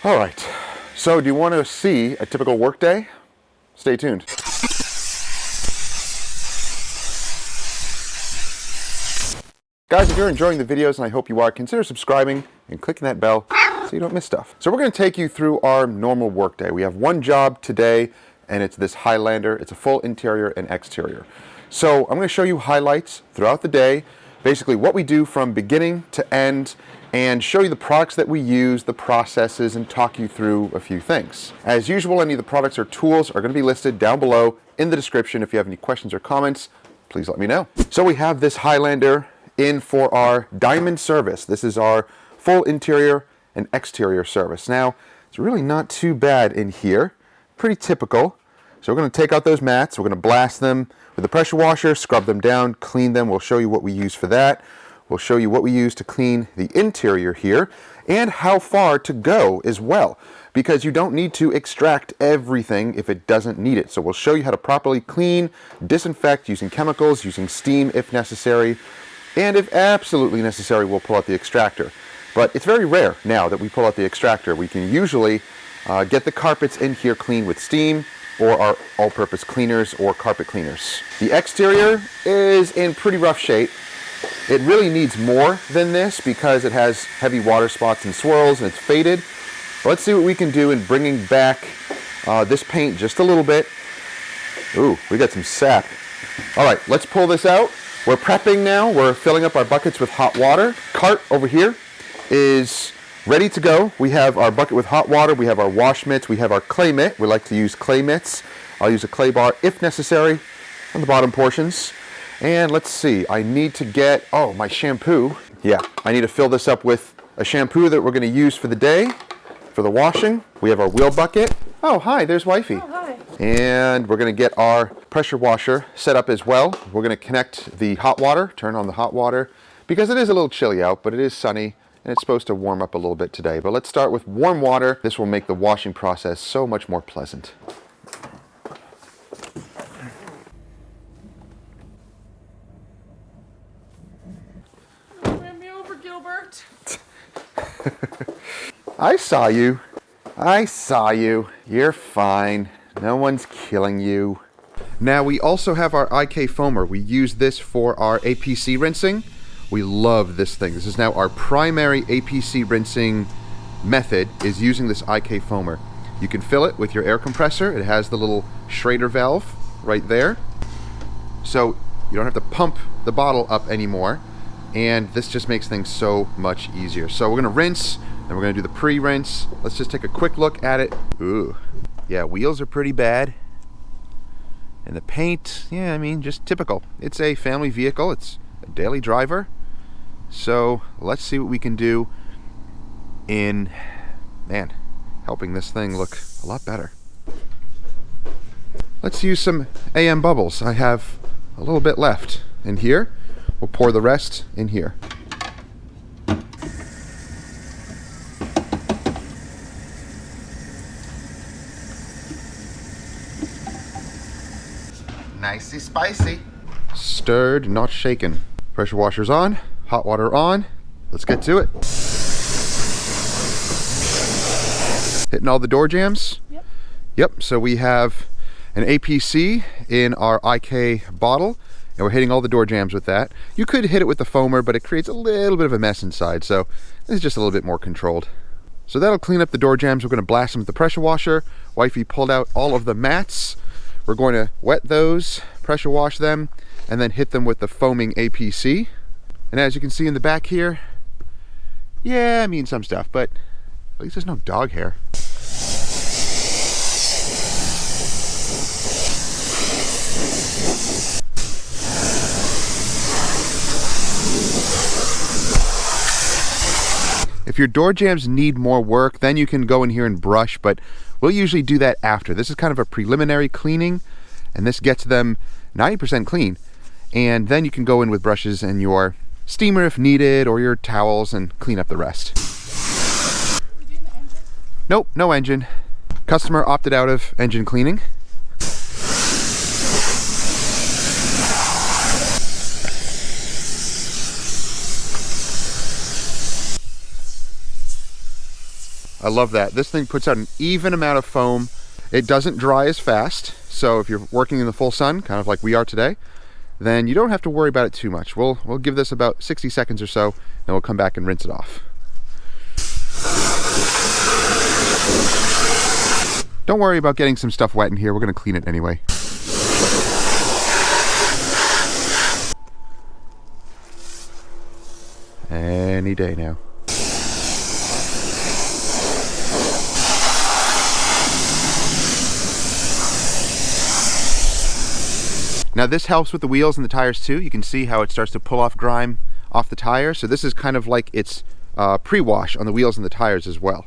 All right, so do you want to see a typical workday? Stay tuned. Guys, if you're enjoying the videos, and I hope you are, consider subscribing and clicking that bell so you don't miss stuff. So we're going to take you through our normal workday. We have one job today, and it's this Highlander. It's a full interior and exterior. So I'm going to show you highlights throughout the day, basically what we do from beginning to end, and show you the products that we use, the processes, and talk you through a few things. As usual, any of the products or tools are going to be listed down below in the description. If you have any questions or comments, please let me know. So we have this Highlander in for our diamond service. This is our full interior and exterior service. Now, it's really not too bad in here. Pretty typical. So we're going to take out those mats. We're going to blast them with a pressure washer, scrub them down, clean them. We'll show you what we use for that. We'll show you what we use to clean the interior here and how far to go as well, because you don't need to extract everything if it doesn't need it. So we'll show you how to properly clean, disinfect using chemicals, using steam if necessary, and if absolutely necessary, we'll pull out the extractor. But it's very rare now that we pull out the extractor. We can usually get the carpets in here clean with steam or our all-purpose cleaners or carpet cleaners. The exterior is in pretty rough shape. It really needs more than this because it has heavy water spots and swirls and it's faded. But let's see what we can do in bringing back this paint just a little bit. Ooh, we got some sap. All right, let's pull this out. We're prepping now. We're filling up our buckets with hot water. Cart over here is ready to go. We have our bucket with hot water. We have our wash mitts. We have our clay mitt. We like to use clay mitts. I'll use a clay bar if necessary on the bottom portions. And let's see, I need to get, my shampoo. Yeah, I need to fill this up with a shampoo that we're going to use for the day, for the washing. We have our wheel bucket. Oh, hi, there's wifey. Oh, hi. And we're going to get our pressure washer set up as well. We're going to connect the hot water, turn on the hot water, because it is a little chilly out, but it is sunny, and it's supposed to warm up a little bit today. But let's start with warm water. This will make the washing process so much more pleasant. I saw you. I saw you. You're fine. No one's killing you. Now we also have our IK foamer. We use this for our APC rinsing. We love this thing. This is now our primary APC rinsing method, is using this IK foamer. You can fill it with your air compressor. It has the little Schrader valve right there. So you don't have to pump the bottle up anymore. And this just makes things so much easier. So we're going to rinse, then we're going to do the pre-rinse. Let's just take a quick look at it. Ooh, yeah, wheels are pretty bad. And the paint, yeah, I mean, just typical. It's a family vehicle. It's a daily driver. So let's see what we can do in, helping this thing look a lot better. Let's use some AM bubbles. I have a little bit left in here. We'll pour the rest in here. Nicey spicy. Stirred, not shaken. Pressure washer's on, hot water on. Let's get to it. Hitting all the door jambs? Yep. Yep, so we have an APC in our IK bottle. And we're hitting all the door jambs with that. You could hit it with the foamer, but it creates a little bit of a mess inside, so this is just a little bit more controlled. So that'll clean up the door jambs. We're going to blast them with the pressure washer. Wifey pulled out all of the mats. We're going to wet those, pressure wash them, and then hit them with the foaming APC. And as you can see in the back here, yeah, I mean some stuff, but at least there's no dog hair. If your door jambs need more work, then you can go in here and brush, but we'll usually do that after. This is kind of a preliminary cleaning, and this gets them 90% clean. And then you can go in with brushes and your steamer if needed, or your towels, and clean up the rest. Are we doing the engine? Nope, no engine. Customer opted out of engine cleaning. I love that. This thing puts out an even amount of foam. It doesn't dry as fast. So if you're working in the full sun, kind of like we are today, then you don't have to worry about it too much. We'll give this about 60 seconds or so, then we'll come back and rinse it off. Don't worry about getting some stuff wet in here. We're going to clean it anyway. Any day now. Now this helps with the wheels and the tires too. You can see how it starts to pull off grime off the tire. So this is kind of like its pre-wash on the wheels and the tires as well.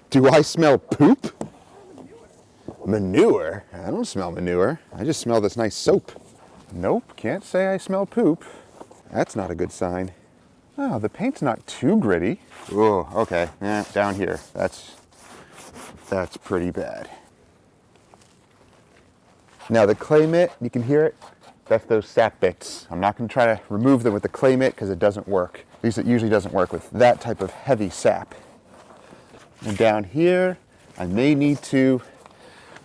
Do I smell poop? Manure? I don't smell manure. I just smell this nice soap. Nope, can't say I smell poop. That's not a good sign. Oh, the paint's not too gritty. Oh, okay, down here. That's pretty bad. Now the clay mitt, you can hear it? That's those sap bits. I'm not gonna try to remove them with the clay mitt because it doesn't work. At least it usually doesn't work with that type of heavy sap. And down here, I may need to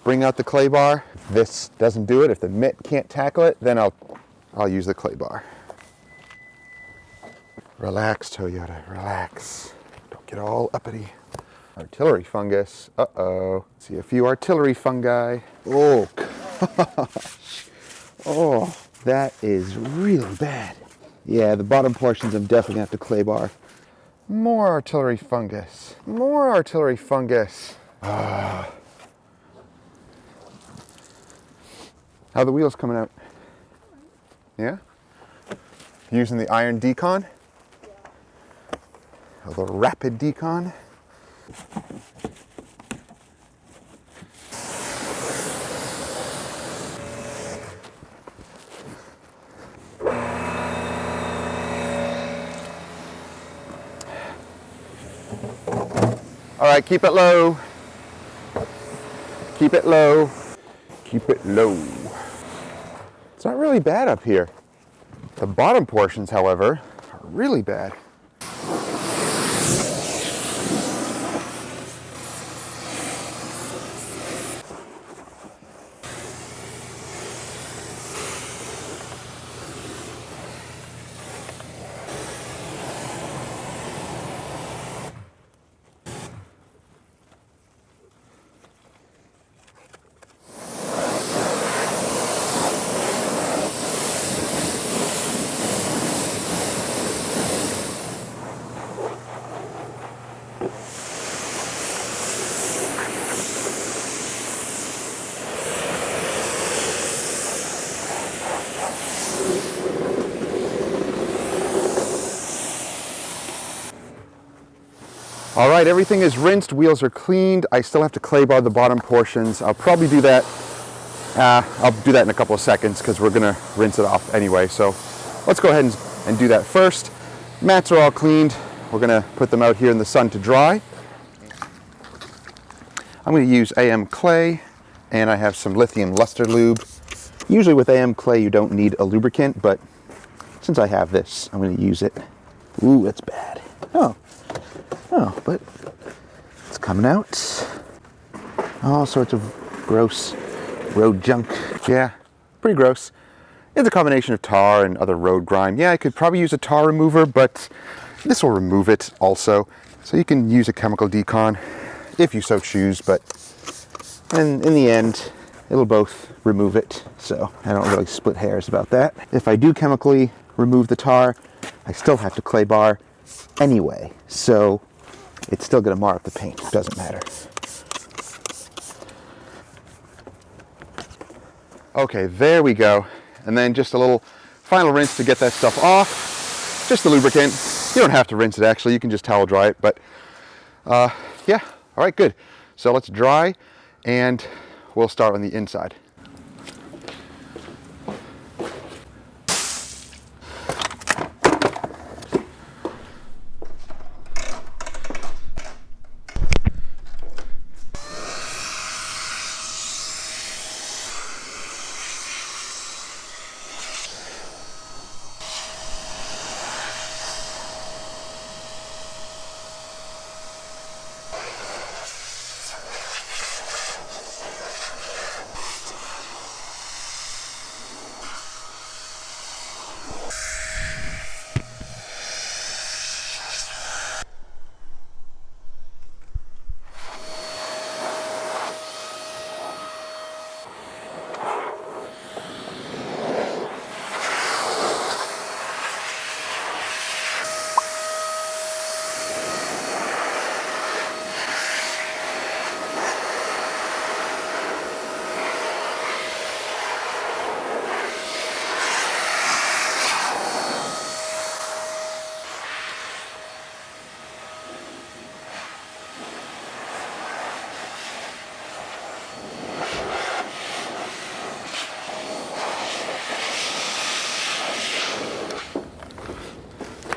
bring out the clay bar. If this doesn't do it, if the mitt can't tackle it, then I'll use the clay bar. Relax, Toyota, relax. Don't get all uppity. Artillery fungus, uh-oh. See a few artillery fungi. Oh, gosh. Oh, that is really bad. Yeah, the bottom portions I'm definitely gonna have to clay bar. More artillery fungus. More artillery fungus. How are the wheels coming out? Yeah? Using the iron decon? Yeah. The rapid decon? All right, keep it low. Keep it low. Keep it low. It's not really bad up here. The bottom portions, however, are really bad. All right, everything is rinsed, wheels are cleaned. I still have to clay bar the bottom portions. I'll probably do that. I'll do that in a couple of seconds because we're gonna rinse it off anyway. So let's go ahead and do that first. Mats are all cleaned. We're gonna put them out here in the sun to dry. I'm gonna use AM clay and I have some lithium luster lube. Usually with AM clay you don't need a lubricant, but since I have this, I'm gonna use it. Ooh, that's bad. Oh, but it's coming out. All sorts of gross road junk. Yeah, pretty gross. It's a combination of tar and other road grime. Yeah, I could probably use a tar remover, but this will remove it also. So you can use a chemical decon if you so choose, but in the end, it'll both remove it. So I don't really split hairs about that. If I do chemically remove the tar, I still have to clay bar anyway. So it's still gonna mar up the paint, it doesn't matter. Okay, there we go. And then just a little final rinse to get that stuff off. Just the lubricant. You don't have to rinse it actually, you can just towel dry it, but yeah, all right, good. So let's dry and we'll start on the inside.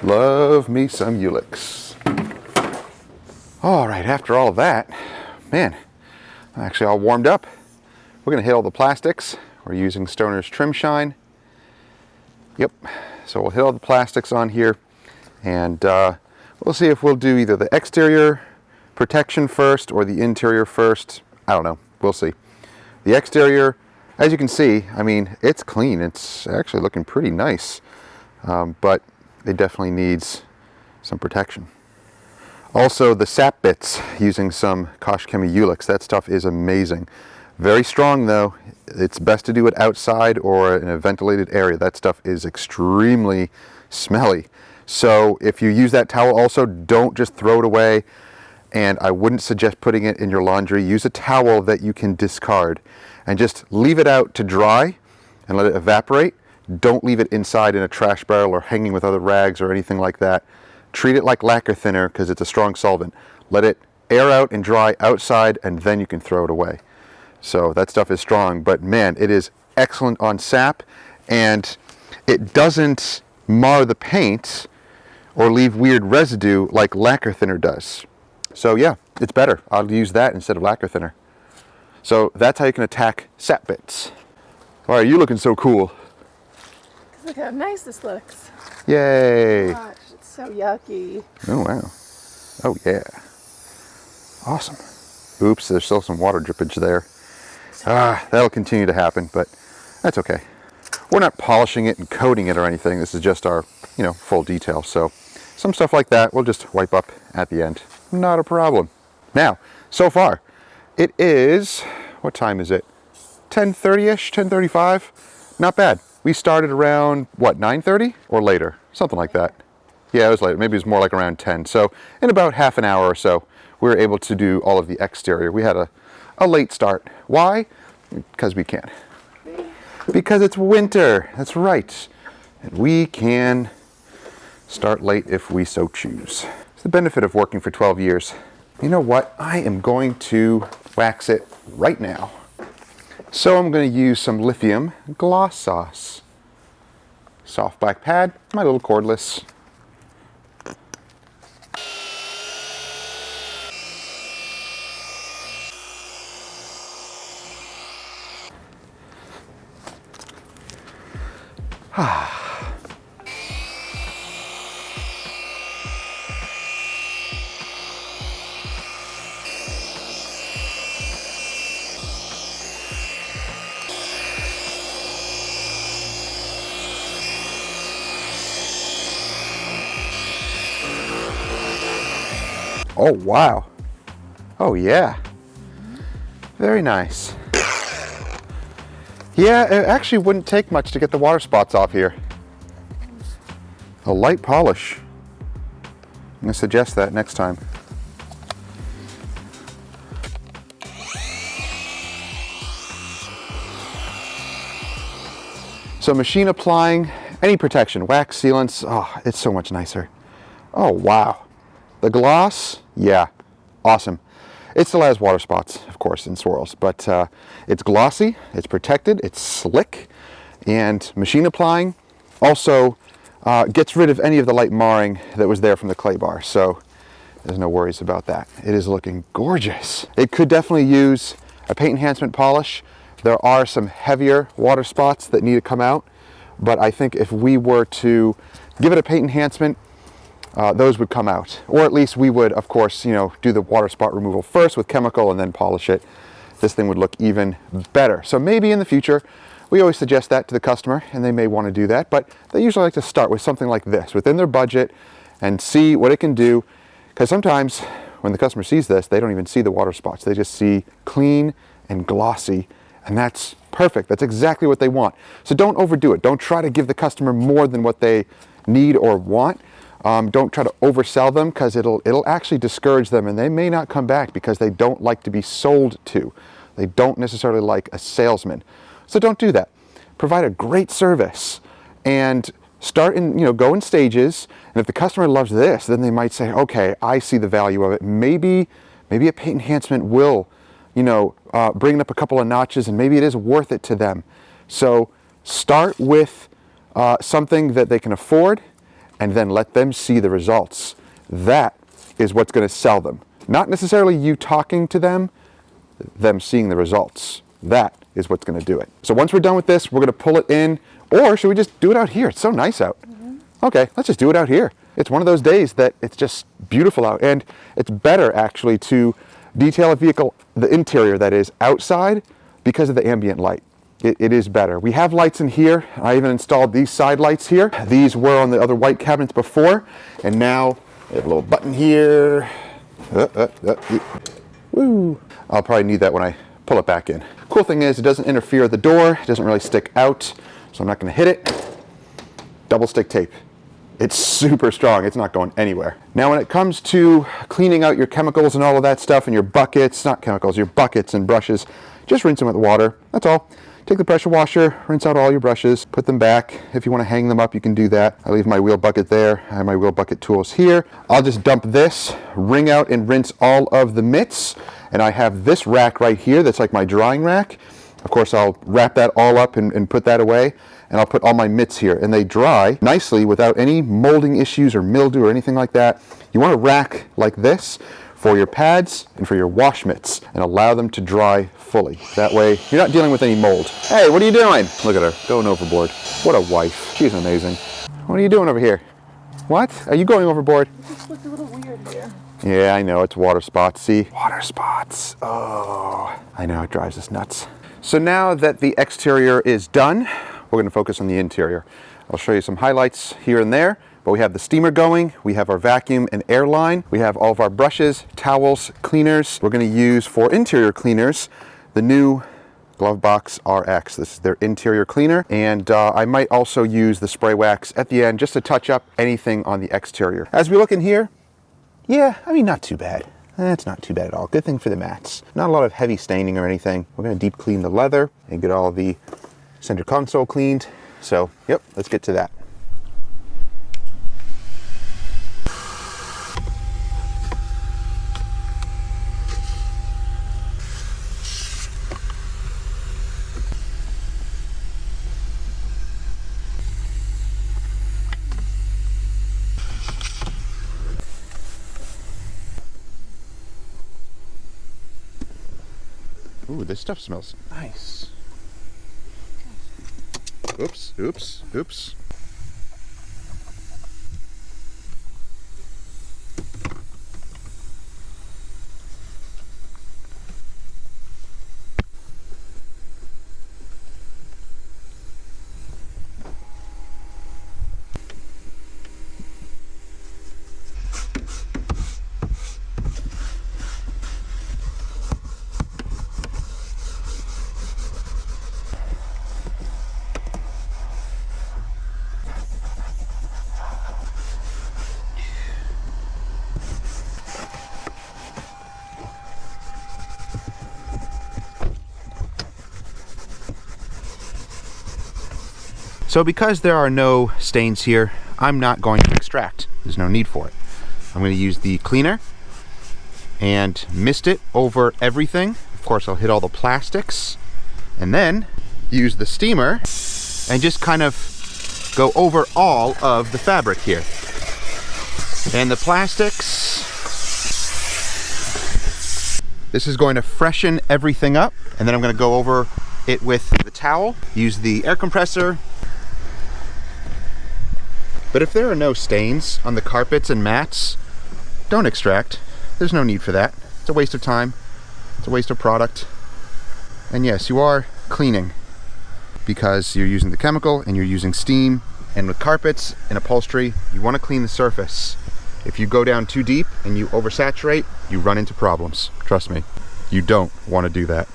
Love me some Ulix. All right, after all of that, man, I'm actually all warmed up. We're gonna hit all the plastics. We're using Stoner's Trim Shine. Yep, so we'll hit all the plastics on here and we'll see if we'll do either the exterior protection first or the interior first. I don't know, we'll see. The exterior, as you can see, I mean, it's clean. It's actually looking pretty nice, but it definitely needs some protection. Also, the sap bits, using some Kosh Chemie Ulix, that stuff is amazing. Very strong though. It's best to do it outside or in a ventilated area. That stuff is extremely smelly. So if you use that towel also, don't just throw it away. And I wouldn't suggest putting it in your laundry. Use a towel that you can discard and just leave it out to dry and let it evaporate. Don't leave it inside in a trash barrel or hanging with other rags or anything like that. Treat it like lacquer thinner because it's a strong solvent. Let it air out and dry outside and then you can throw it away. So that stuff is strong, but man, it is excellent on sap and it doesn't mar the paint or leave weird residue like lacquer thinner does. So yeah, it's better. I'll use that instead of lacquer thinner. So that's how you can attack sap bits. Why are you looking so cool? Look how nice this looks. Yay! Gosh, it's so yucky. Oh wow. Oh yeah. Awesome. Oops, there's still some water drippage there. That'll continue to happen, but that's okay. We're not polishing it and coating it or anything. This is just our, full detail. So some stuff like that we'll just wipe up at the end. Not a problem. Now, so far, it is, what time is it? 10:30-ish, 10:35. Not bad. We started around, what, 9:30 or later? Something like that. Yeah, it was later. Maybe it was more like around 10. So in about half an hour or so, we were able to do all of the exterior. We had a late start. Why? Because we can. Because it's winter. That's right. And we can start late if we so choose. It's the benefit of working for 12 years. You know what? I am going to wax it right now. So I'm going to use some lithium gloss sauce. Soft black pad, my little cordless. Oh, wow. Oh, yeah. Very nice. Yeah, it actually wouldn't take much to get the water spots off here. A light polish. I'm going to suggest that next time. So machine applying, any protection, wax sealants, oh, it's so much nicer. Oh, wow. The gloss, yeah, awesome. It still has water spots, of course, in swirls, but it's glossy, it's protected, it's slick, and machine applying also gets rid of any of the light marring that was there from the clay bar, so there's no worries about that. It is looking gorgeous. It could definitely use a paint enhancement polish. There are some heavier water spots that need to come out, but I think if we were to give it a paint enhancement, those would come out. Or at least we would, of course, you know, do the water spot removal first with chemical and then polish it. This thing would look even better. So maybe in the future, we always suggest that to the customer, and they may want to do that, but they usually like to start with something like this within their budget and see what it can do. Because sometimes when the customer sees this, they don't even see the water spots. They just see clean and glossy, and that's perfect. That's exactly what they want. So don't overdo it. Don't try to give the customer more than what they need or want. Don't try to oversell them, because it'll actually discourage them, and they may not come back because they don't like to be sold to. They don't necessarily like a salesman. So don't do that. Provide a great service and start in, go in stages. And if the customer loves this, then they might say, okay, I see the value of it. Maybe a paint enhancement will, bring it up a couple of notches, and maybe it is worth it to them. So start with something that they can afford, and then let them see the results. That is what's going to sell them. Not necessarily you talking to them seeing the results. That is what's going to do it. So once we're done with this, we're going to pull it in, or should we just do it out here? It's so nice out. Okay, let's just do it out here. It's one of those days that it's just beautiful out, and it's better actually to detail a vehicle, the interior that is, outside because of the ambient light. It is better. We have lights in here. I even installed these side lights here. These were on the other white cabinets before, and now we have a little button here. Woo! I'll probably need that when I pull it back in. Cool thing is it doesn't interfere with the door. It doesn't really stick out, so I'm not going to hit it. Double stick tape. It's super strong. It's not going anywhere. Now when it comes to cleaning out your chemicals and all of that stuff and your buckets, not chemicals, your buckets and brushes, just rinse them with water. That's all. Take the pressure washer, rinse out all your brushes, put them back. If you want to hang them up, you can do that. I leave my wheel bucket there. I have my wheel bucket tools here. I'll just dump this, wring out and rinse all of the mitts. And I have this rack right here that's like my drying rack. Of course, I'll wrap that all up and put that away. And I'll put all my mitts here. And they dry nicely without any molding issues or mildew or anything like that. You want a rack like this for your pads and for your wash mitts, and allow them to dry fully. That way, you're not dealing with any mold. Hey, what are you doing? Look at her, going overboard. What a wife. She's amazing. What are you doing over here? What? Are you going overboard? It just looked a little weird here. Yeah, I know, it's water spots. See? Water spots. Oh, I know, it drives us nuts. So now that the exterior is done, we're gonna focus on the interior. I'll show you some highlights here and there. But we have the steamer going, we have our vacuum and air line, we have all of our brushes, towels, cleaners. We're going to use for interior cleaners the new Glovebox RX. This is their interior cleaner, and I might also use the spray wax at the end just to touch up anything on the exterior. As we look in here, yeah, I mean, not too bad. It's not too bad at all. Good thing for the mats. Not a lot of heavy staining or anything. We're going to deep clean the leather and get all the center console cleaned. So, yep, let's get to that. Ooh, this stuff smells nice. Oops, oops, oops. So because there are no stains here, I'm not going to extract. There's no need for it. I'm going to use the cleaner and mist it over everything. Of course, I'll hit all the plastics and then use the steamer and just kind of go over all of the fabric here. And the plastics, this is going to freshen everything up, and then I'm going to go over it with the towel, use the air compressor. But if there are no stains on the carpets and mats, don't extract. There's no need for that. It's a waste of time. It's a waste of product. And yes, you are cleaning because you're using the chemical and you're using steam. And with carpets and upholstery, you want to clean the surface. If you go down too deep and you oversaturate, you run into problems. Trust me, you don't want to do that.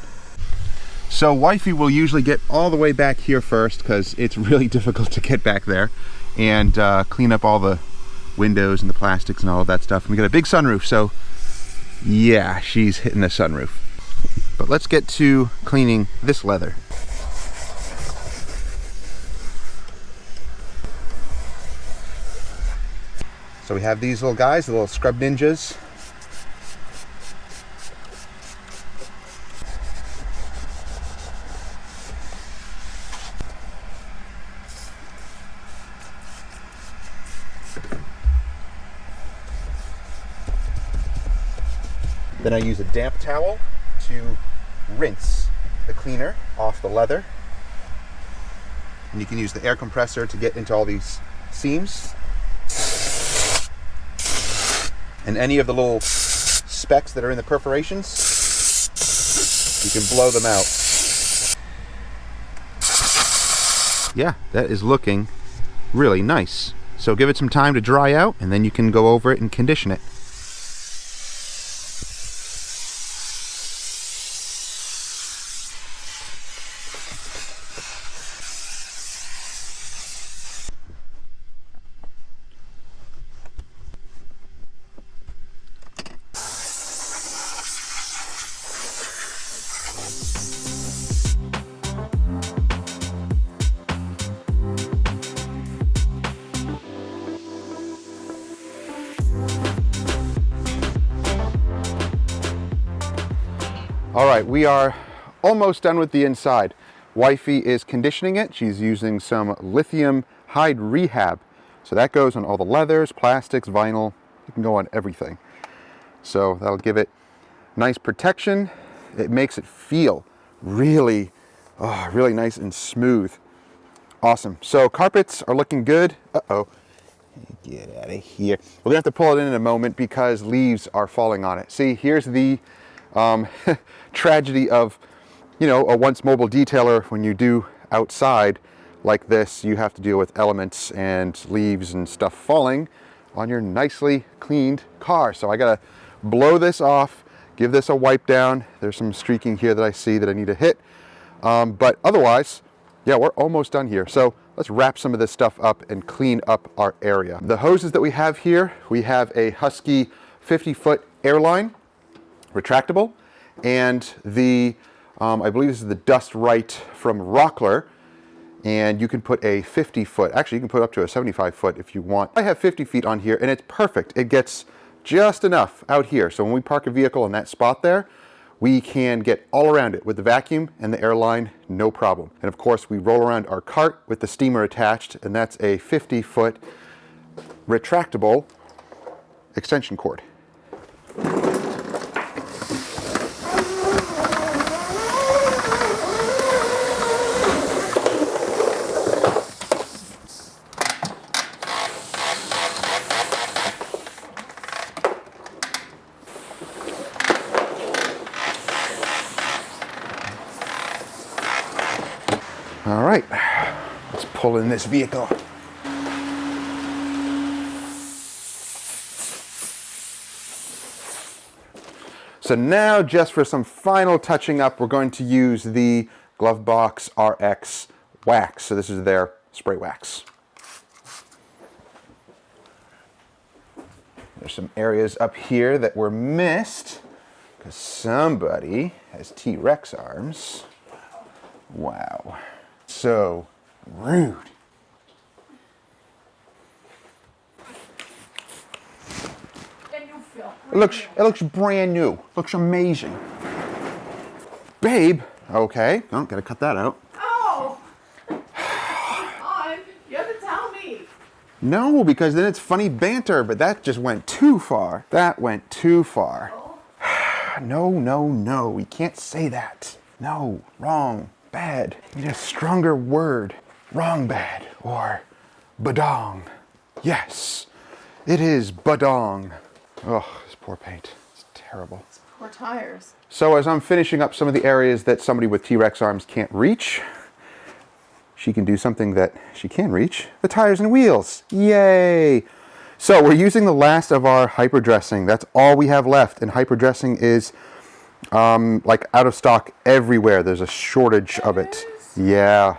So wifey will usually get all the way back here first because it's really difficult to get back there, and clean up all the windows and the plastics and all of that stuff. And we got a big sunroof, so yeah, she's hitting the sunroof. But let's get to cleaning this leather. So we have these little guys, the little scrub ninjas. Then I use a damp towel to rinse the cleaner off the leather. And you can use the air compressor to get into all these seams. And any of the little specks that are in the perforations, you can blow them out. Yeah, that is looking really nice. So give it some time to dry out, and then you can go over it and condition it. All right, we are almost done with the inside. Wifey is conditioning it. She's using some lithium hide rehab. So that goes on all the leathers, plastics, vinyl. It can go on everything. So that'll give it nice protection. It makes it feel really, really nice and smooth. Awesome. So carpets are looking good. Uh-oh. Get out of here. We're gonna have to pull it in a moment because leaves are falling on it. See, here's the tragedy of, you know, a once mobile detailer. When you do outside like this, you have to deal with elements and leaves and stuff falling on your nicely cleaned car. So I gotta blow this off, give this a wipe down. There's some streaking here that I see that I need to hit. But otherwise, yeah, we're almost done here. So let's wrap some of this stuff up and clean up our area. The hoses that we have here, we have a Husky 50-foot airline, retractable, and the I believe this is the Dust Right from Rockler, and you can put a 50-foot, actually you can put up to a 75-foot if you want. I have 50 feet on here and it's perfect. It gets just enough out here, so when we park a vehicle in that spot there, we can get all around it with the vacuum and the airline, no problem. And of course we roll around our cart with the steamer attached, and that's a 50-foot retractable extension cord. All right, let's pull in this vehicle. So now, just for some final touching up, we're going to use the Glovebox RX wax. So this is their spray wax. There's some areas up here that were missed because somebody has T-Rex arms. Wow. So rude. It looks brand new. Looks amazing. Babe, okay. Oh, gotta cut that out. Oh! Come on, you have to tell me. No, because then it's funny banter, but that just went too far. That went too far. No, no, no, we can't say that. No, wrong, bad. You need a stronger word. Wrong, bad, or badong. Yes, it is badong. Oh, this poor paint. It's terrible. Poor tires. So as I'm finishing up some of the areas that somebody with T-Rex arms can't reach, she can do something that she can reach, the tires and wheels. Yay! So we're using the last of our hyper dressing. That's all we have left, and hyper dressing is like out of stock everywhere. There's a shortage of it. Yeah.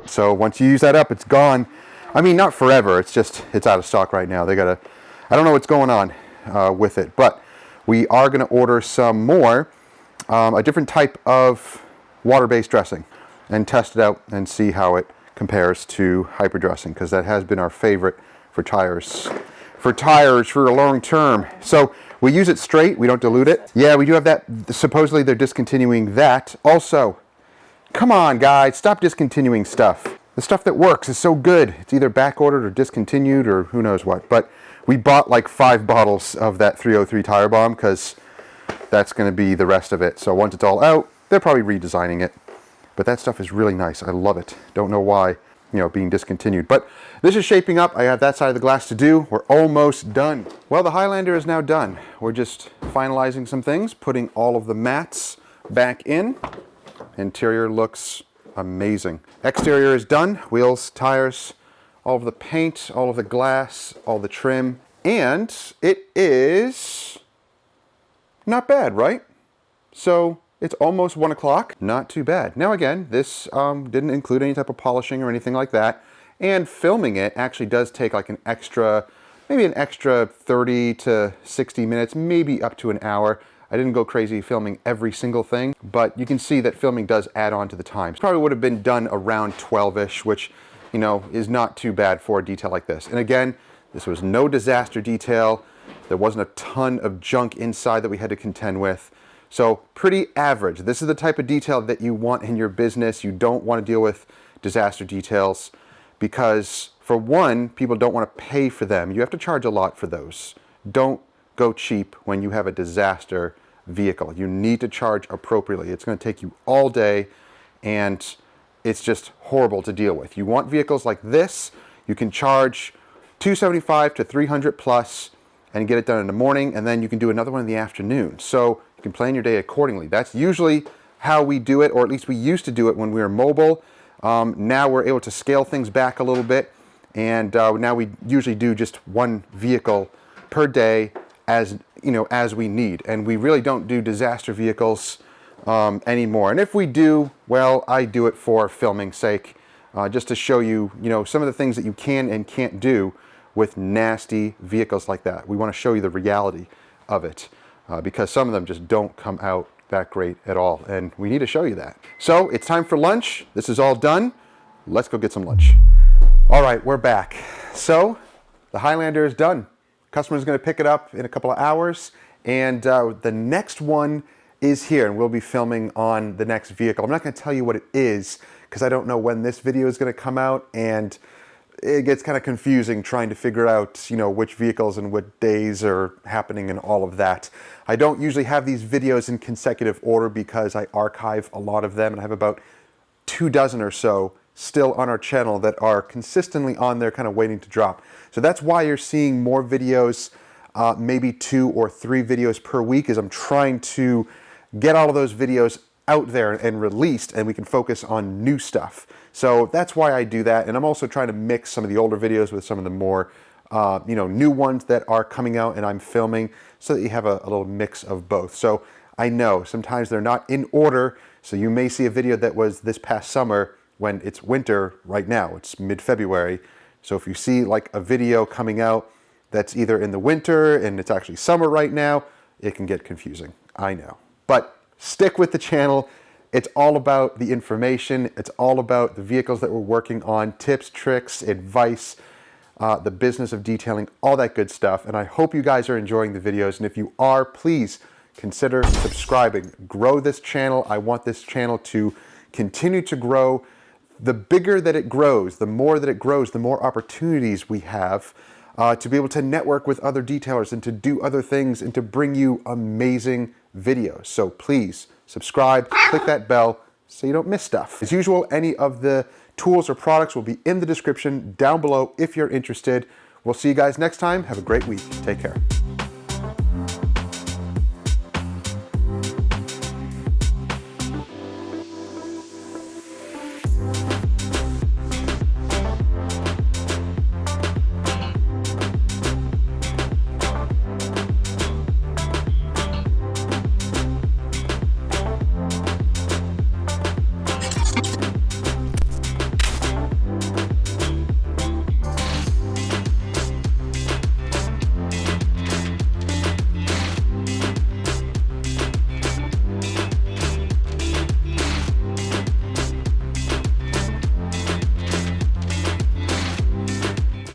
So once you use that up, it's gone. I mean, not forever. It's out of stock right now. I don't know what's going on with it, but we are going to order some more, a different type of water-based dressing, and test it out and see how it compares to hyper dressing, because that has been our favorite for tires for a long term. So we use it straight, we don't dilute it. Yeah, we do have that. Supposedly they're discontinuing that also. Come on guys, stop discontinuing stuff. The stuff that works is so good. It's either back ordered or discontinued or who knows what. But we bought like 5 bottles of that 303 Tire Bomb because that's going to be the rest of it. So once it's all out, they're probably redesigning it. But that stuff is really nice. I love it. Don't know why, being discontinued. But this is shaping up. I have that side of the glass to do. We're almost done. Well, the Highlander is now done. We're just finalizing some things, putting all of the mats back in. Interior looks amazing. Exterior is done. Wheels, tires, all of the paint, all of the glass, all the trim. And it is not bad, right? So it's almost 1 o'clock. Not too bad. Now again, this didn't include any type of polishing or anything like that. And filming it actually does take like maybe an extra 30 to 60 minutes, maybe up to an hour. I didn't go crazy filming every single thing, but you can see that filming does add on to the time. Probably would have been done around 12-ish, which, is not too bad for a detail like this. And again, this was no disaster detail. There wasn't a ton of junk inside that we had to contend with. So pretty average. This is the type of detail that you want in your business. You don't want to deal with disaster details because, for one, people don't want to pay for them. You have to charge a lot for those. Don't go cheap when you have a disaster vehicle. You need to charge appropriately. It's going to take you all day, and it's just horrible to deal with. You want vehicles like this, you can charge $275 to $300 plus and get it done in the morning, and then you can do another one in the afternoon. So you can plan your day accordingly. That's usually how we do it, or at least we used to do it when we were mobile. Now we're able to scale things back a little bit, and now we usually do just one vehicle per day as we need, and we really don't do disaster vehicles anymore. And if we do, well, I do it for filming sake, just to show you, some of the things that you can and can't do with nasty vehicles like that. We want to show you the reality of it, because some of them just don't come out that great at all, and we need to show you that. So it's time for lunch. This is all done. Let's go get some lunch. All right, we're back. So the Highlander is done. Customer's going to pick it up in a couple of hours, and the next one is here, and we'll be filming on the next vehicle. I'm not going to tell you what it is because I don't know when this video is going to come out, and it gets kind of confusing trying to figure out, which vehicles and what days are happening and all of that. I don't usually have these videos in consecutive order because I archive a lot of them, and I have about 24 or so still on our channel that are consistently on there, kind of waiting to drop. So that's why you're seeing more videos, maybe 2 or 3 videos per week, as I'm trying to get all of those videos out there and released, and we can focus on new stuff. So that's why I do that, and I'm also trying to mix some of the older videos with some of the more new ones that are coming out and I'm filming, so that you have a little mix of both. So I know sometimes they're not in order, so you may see a video that was this past summer when it's winter right now. It's mid-February. So if you see like a video coming out that's either in the winter and it's actually summer right now, it can get confusing. I know. But stick with the channel. It's all about the information. It's all about the vehicles that we're working on, tips, tricks, advice, the business of detailing, all that good stuff. And I hope you guys are enjoying the videos. And if you are, please consider subscribing. Grow this channel. I want this channel to continue to grow. The bigger that it grows, the more that it grows, the more opportunities we have to be able to network with other detailers and to do other things and to bring you amazing videos. So please subscribe, click that bell so you don't miss stuff. As usual, any of the tools or products will be in the description down below if you're interested. We'll see you guys next time. Have a great week. Take care.